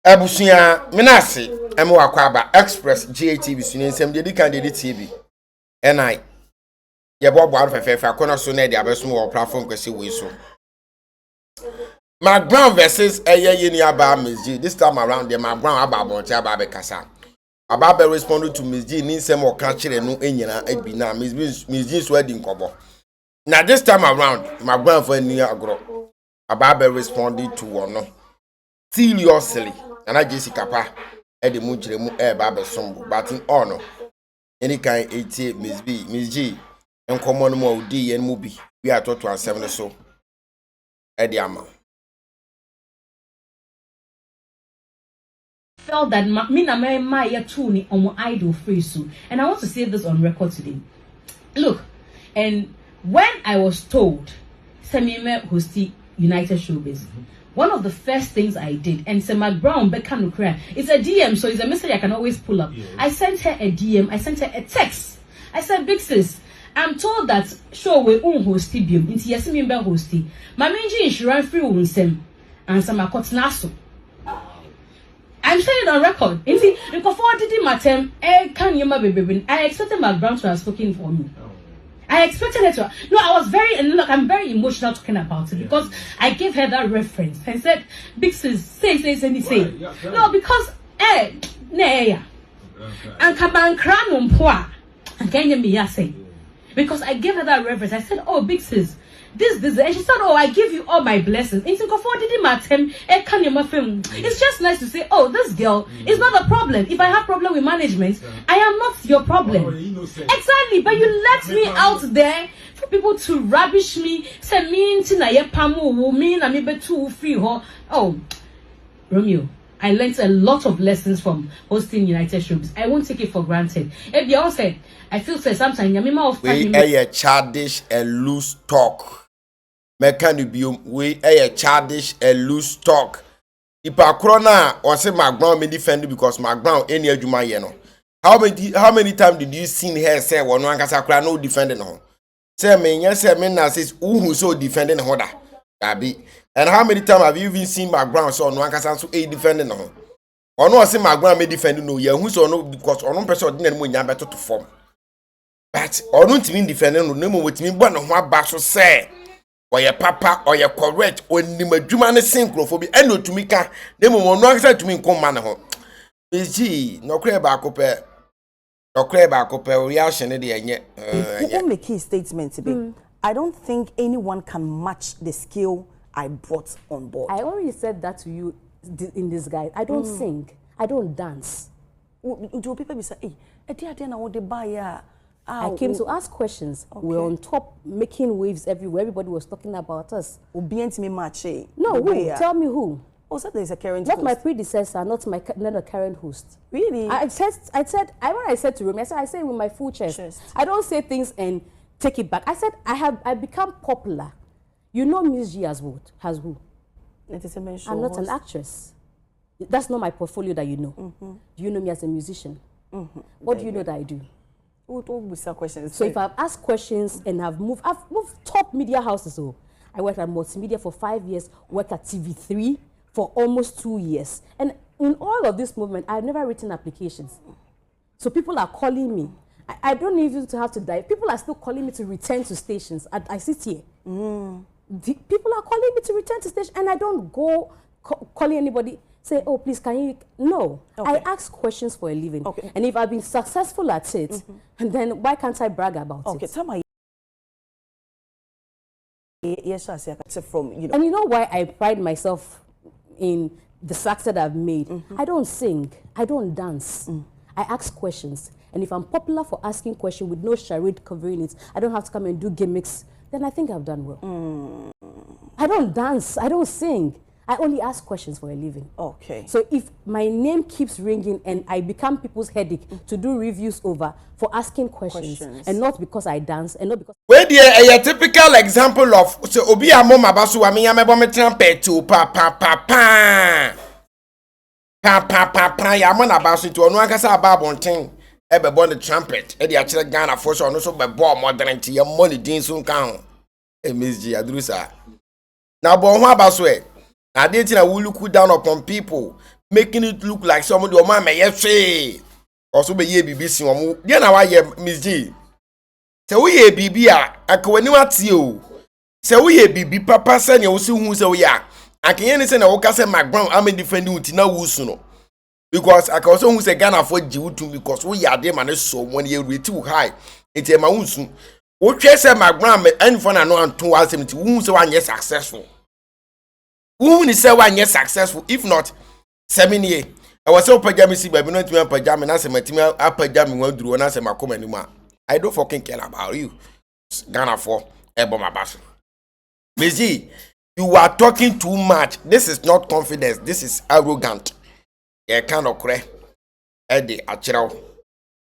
Abusuya menase emu wakwaba express GATV sunu nsem de kan de TV NI ye bo bo fefe akona so na de abeso wo platform kwese we so Mcbrown versus yeni aba Mzgee. This time around the Mcbrown aba bonche aba be kasa aba be responded to Mzgee ni nsem o ka kire no enyina ebi na Mzgee so adi nkobo. Now this time around Mcbrown for ni agro aba be responded to one seriously. And I just kapa e de mu kire mu e ba be sombo but in honor any kind 88 Mzgee enkomo no mo odi yen mu bi we are to 7 so e de ama felt that me na my tune on idol free so, and I want to say this on record today. Look, and when I was told Semime hosti United Showbiz, one of the first things I did, and Mcbrown Beckham Ukraine, it's a DM, so it's a message I can always pull up. I sent her a DM, I sent her a text. I said, big sis, I'm told that show we hosti biom, inti Yasimimbe hosti. Mamenji insurance free unsem, and some naso. I'm saying it on record. You see, because for the matter, I expected Mcbrown to have spoken for me. I expected her to. No, I was I'm very emotional talking about it because I gave her that reference and said, "Big sis, say." No, because and kaban kranum poa, and can you me say? Because I gave her that reference. I said, "Oh, big sis, this, and she said, "Oh, I give you all my blessings." It's just nice to say, "Oh, this girl is not a problem. If I have problem with management, I am not your problem." Exactly, but you let me out there for people to rubbish me. Say me free. Oh, Romeo, I learned a lot of lessons from hosting United Showbiz. I won't take it for granted. If you all said, I feel sometimes we a childish and loose talk. We a childish and loose talk. Ipa corona or say Mcbrown me defend because Mcbrown any adwuma ye no. How many times did you seen her say one kasa kra no defending her? Say me yes say me na says who so defending her da. Abi. And how many times have you even seen Mcbrown so no kasa so a defending her? Or no say Mcbrown me defending no ye who so no because on person dey no nya better to form. But or no team defending no name with me but no ho aba so say or your papa or your correct or ni madwuma ne synchrophobia and no to me ka name mo no answer to me come man ho Mzgee no kre ba ko pe reaction dey enye people make key statement today. I don't think anyone can match the skill I brought on board. I already said that to you in this guide. I don't sing, I don't dance. Do people be say, "Hey, na what they buy ya?" I came to ask questions. Okay. We're on top, making waves everywhere. Everybody was talking about us. No, who? Tell me who. Oh, so there's a current not host. My predecessor, not a current host. Really? I said when I said to Remy, I said with my full chest. I don't say things and take it back. I said I become popular. You know Mzgee as what? Has who? I'm not an actress. That's not my portfolio that you know. Do you know me as a musician? What do you know that I do? Questions. So if I've asked questions and I've moved top media houses. So I worked at multimedia for 5 years, worked at TV3 for almost 2 years. And in all of this movement, I've never written applications. So people are calling me. I don't even have to die. People are still calling me to return to stations. I sit here. People are calling me to return to station and I don't go calling anybody. Say, "Oh, please, can you?" No. Okay. I ask questions for a living. Okay. And if I've been successful at it, and then why can't I brag about it? Okay, tell me. Yes, I say from you know. And you know why I pride myself in the success that I've made? I don't sing. I don't dance. I ask questions. And if I'm popular for asking questions with no charade covering it, I don't have to come and do gimmicks, then I think I've done well. I don't dance. I don't sing. I only ask questions for a living. Okay. So if my name keeps ringing and I become people's headache to do reviews over for asking questions and not because I dance and not because... Where there a typical example of so obi a mama basu wa me ya mebo me trumpet to pa ya mama basu to onu akasa aba bonten e be born the trumpet e dey akire Ghana for so no so be ball modern ti ya money din so kan ho Mzgee adrusa na bo ho abaso e I didn't will look down upon people making it look like somebody or man may say also be ye BBC one. Then I hear Mzgee. Say we ye BB akawani wati o. Say we ye BB papa say you see who say we are. I can say na woka say Mcbrown am defending utina wusu no. Because I can also who say Ghana for Jiwutu because we are them and so when you rate too high. It's a mausu. What you say Mcbrown and for no and 2 hours who say 1 year successful. Who is say 1 year successful? If not 7 years. I was so pajama see baby not me pajama and I say my team up pajama went through and I say my come anymore. I don't fucking care about you. Ghana for Eboma Basu. Mzgee, you are talking too much. This is not confidence. This is arrogant. You cannot cry. Eddie Achero.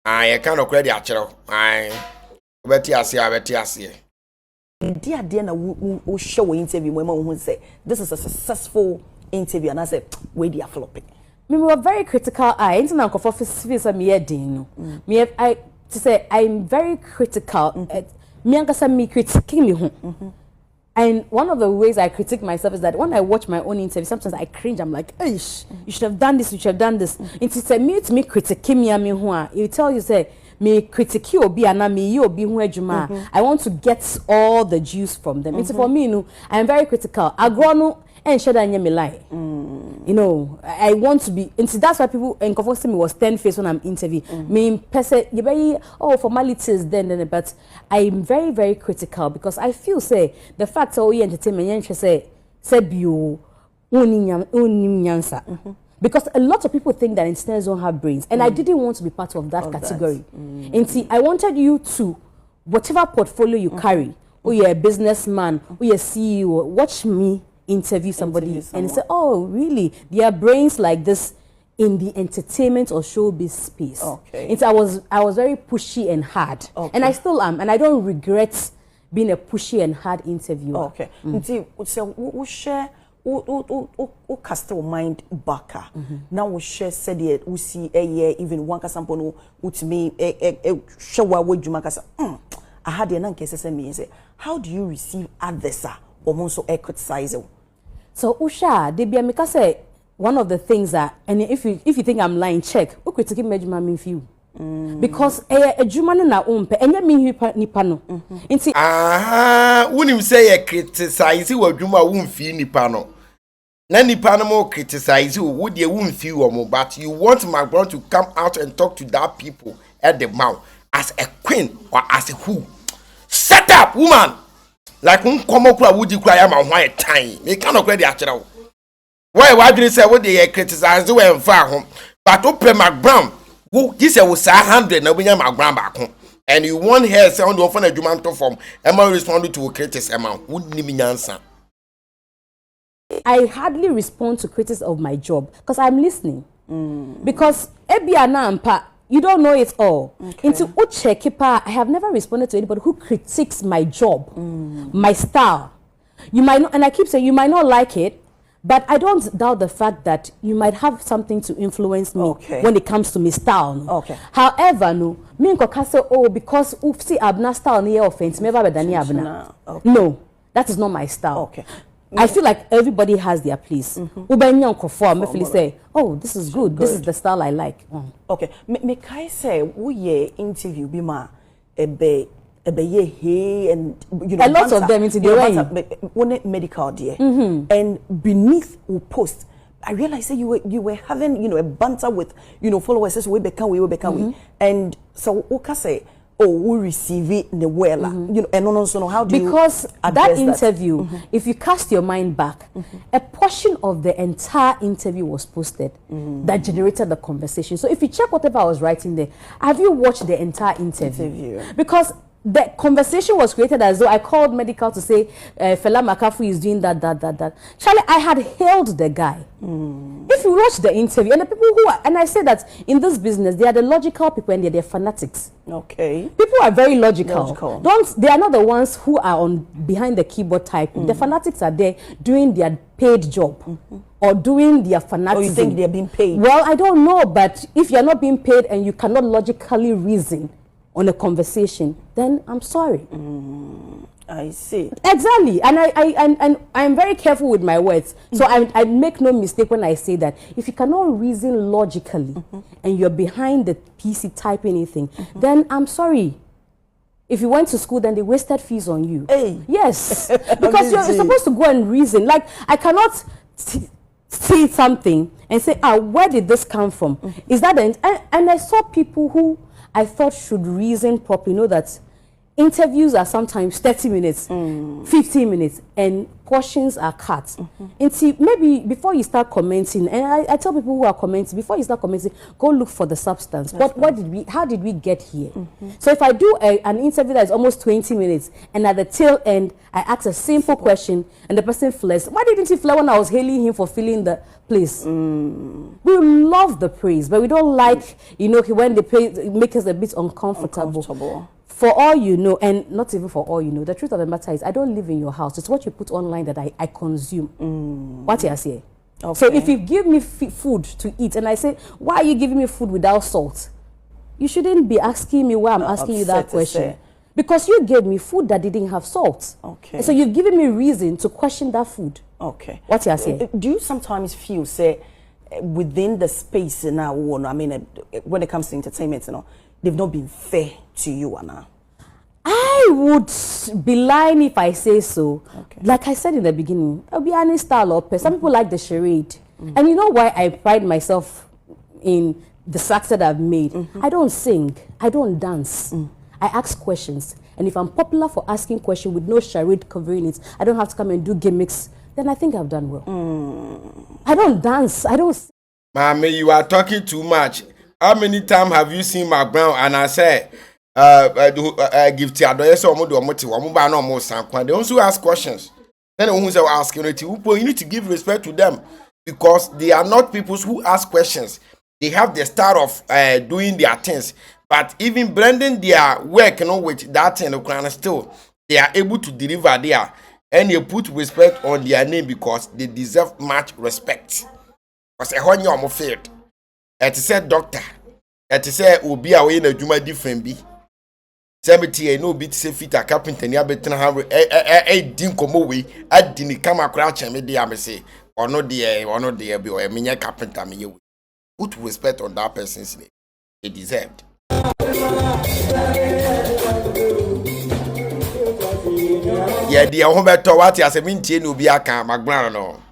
I cannot cry the Achero. I bet you. Dear na we show interview when we say this is a successful interview and I say we they are flopping. Me were very critical. I internet for face me edin. Me I to say I'm very critical. Me angasa me critiquing me home. And one of the ways I critique myself is that when I watch my own interview, sometimes I cringe. I'm like, "Ish, you should have done this. You should have done this." It's a me to me critiquing me. You tell you say me critique you be and me you be who I want to get all the juice from them. It's for me, you know, I'm very critical. I grow and share that me lie. You know, I want to be, and that's why people and confess me was 10 face when I'm interviewing. Me person, you very formalities then, but I'm very, very critical because I feel say the fact that we entertainment say you because a lot of people think that entertainers don't have brains, and I didn't want to be part of that category. And see, I wanted you to, whatever portfolio you carry, or you're a businessman, or you're a CEO, watch me interview somebody and say, oh, really? There are brains like this in the entertainment or showbiz space. Okay. I was very pushy and hard, and I still am, and I don't regret being a pushy and hard interviewer. Okay. So we share. We cast our mind back. Now we share said it. We see a year even one kasampono. With me a show what you make us. I had an case me say, how do you receive others or also criticize? So Usha, they be make say one of the things that, and if you think I'm lying, check. Who critiquing Mejuma mean for you? Because a Jumano na umpe, and you mean nipano. When you say a criticize you, or Juma won't feel nipano. Nani Panamo criticize you, would you won't feel or more, but you want Mcbrown to come out and talk to that people at the mouth as a queen or as a who. Set up, woman! Like come up would you cry am white time? They cannot credit actual. Why do you say what they criticize you and far home? But open Mcbrown, who this was 100 no Mcbrown back home. And you want her sound of a jumanto form, Emma responded to a criticism amount. Wouldn't even answer. I hardly respond to critics of my job because I'm listening. Because you don't know it all. Into Uche I have never responded to anybody who critiques my job, my style. You might not, and I keep saying you might not like it, but I don't doubt the fact that you might have something to influence me when it comes to my style. No? However, no, me say, oh, because see abna style near offense, never be dani abna. No, that is not my style. I feel like everybody has their place. Me say, oh, this is good. This is the style I like. Okay, me kai say we interview bima ebe ye and you know a lot of them into the way medical dear and beneath we post. I realized that you were having a banter with followers says we become and so okay say we receive it in the well and also how do because you that interview if you cast your mind back a portion of the entire interview was posted that generated the conversation. So if you check whatever I was writing there, have you watched the entire interview? Because the conversation was created as though I called medical to say Fela Makafu is doing that. Charlie, I had hailed the guy. If you watch the interview, and the people who are, and I say that in this business, they are the logical people and they're fanatics. People are very logical. They are not the ones who are on behind the keyboard typing. The fanatics are there doing their paid job or doing their fanaticism. Or you think they're being paid? Well, I don't know, but if you're not being paid and you cannot logically reason on a conversation, then I'm sorry. I see. Exactly, and I'm very careful with my words. So I make no mistake when I say that if you cannot reason logically and you're behind the PC typing anything, then I'm sorry. If you went to school, then they wasted fees on you. Hey. Yes, because you're supposed to go and reason. Like I cannot see something and say, where did this come from? Is that and I saw people who I thought should reason properly. Know that interviews are sometimes 30 minutes, 15 minutes, and portions are cut. And see, maybe before you start commenting, and I tell people who are commenting, before you start commenting, go look for the substance. How did we get here? So if I do an interview that is almost 20 minutes, and at the tail end, I ask a simple question, and the person flares. Why didn't he flare when I was hailing him for filling the place? We love the praise, but we don't like, when they praise, it makes us a bit uncomfortable. For all you know, and not even for all you know, the truth of the matter is I don't live in your house. It's what you put online that I consume. What you say? Okay. So if you give me food to eat and I say, why are you giving me food without salt? You shouldn't be asking me why I'm asking you that question. Because you gave me food that didn't have salt. Okay. And so you've given me reason to question that food. Okay. What you say? Do you sometimes feel, say, within the space now, I mean, when it comes to entertainment, they've not been fair to you, Anna? I would be lying if I say so. Okay. Like I said in the beginning, I'll be honest style or some people like the charade. And you know why I pride myself in the success that I've made? I don't sing. I don't dance. I ask questions. And if I'm popular for asking questions with no charade covering it, I don't have to come and do gimmicks, then I think I've done well. I don't dance. I don't sing. Mommy, you are talking too much. How many times have you seen Mcbrown and I say, give to Adoye so they also ask questions. Then who say asking you need to give respect to them because they are not people who ask questions. They have the start of doing their things, but even blending their work with that thing, still they are able to deliver there, and you put respect on their name because they deserve much respect. Because when you are failed, it said doctor, it said obi a we na adwuma different bi. Cemetery no bit say fit a carpenter ni abetra ha din komo we adi ni kama kra cheme dey am say ono dey bi o emenya carpenter me we. Put respect on that person's name. They deserved. Yeah, the home better what you say mean tie no bi aka Mcbrown no.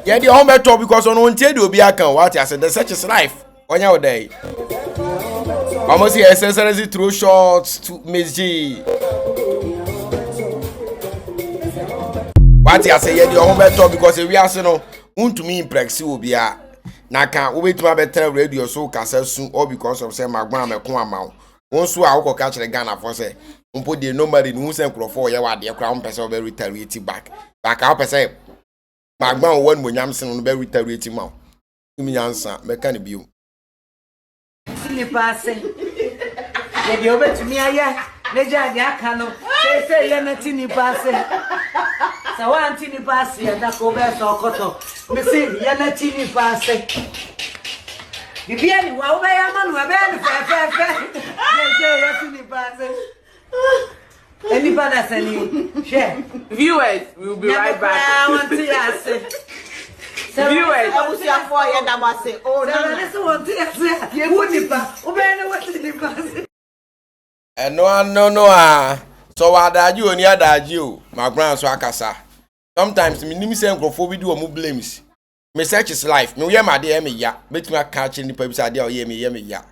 Yeah, the home better because on one tie no bi aka what you say the such is life. Onya odai. Almost here essentially throw shots to Mzgee. What you say the home better because we are so no untumi impress obi a na kan we betuma better radio so kasa soon all because of say Mcbrown me ko amaw. Won so a wo ka kire Ghana for say umpo de nobody no say nkrofo ye wade kra won pese obe retaliate back. Back how pese Mcbrown won monyam sen no be retaliate ma. Imi nyansa me kan biu. Ni passe. Ye di obetumi aya leja di aka no. Say ye na ti ni passe. Sa wa anti ni passe ya da ko be so koto. Me say ye na ti ni passe. Bibia ni wa obe ya manu abe ni fe. Ye ti ni passe. Anybody send share. Viewers, we will be right back. I want to ask. Viewers, I will say for you that was say, oh, no, want to ask. You wouldn't pass. What did you pass? And no. So what are you on your dad you, Mcbrown so akasa. Sometimes me nim say nkrofo bi do mo blames. Me search is life. Me we ma dey me ya. Betuma catch ni pa bi say dey o ye me ya.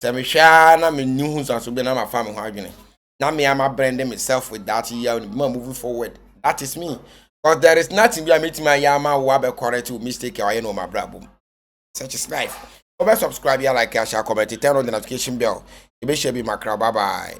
Say me hwa na me nyu hu so be na ma fa me ho adwene. Na me am branding myself with that year and moving forward. That is me. Because there is nothing we are meeting my yama who have a correct mistake or my brabo. Such is life. Over subscribe here, like, share, comment, turn on the notification bell. You may share be my crowd. Bye bye.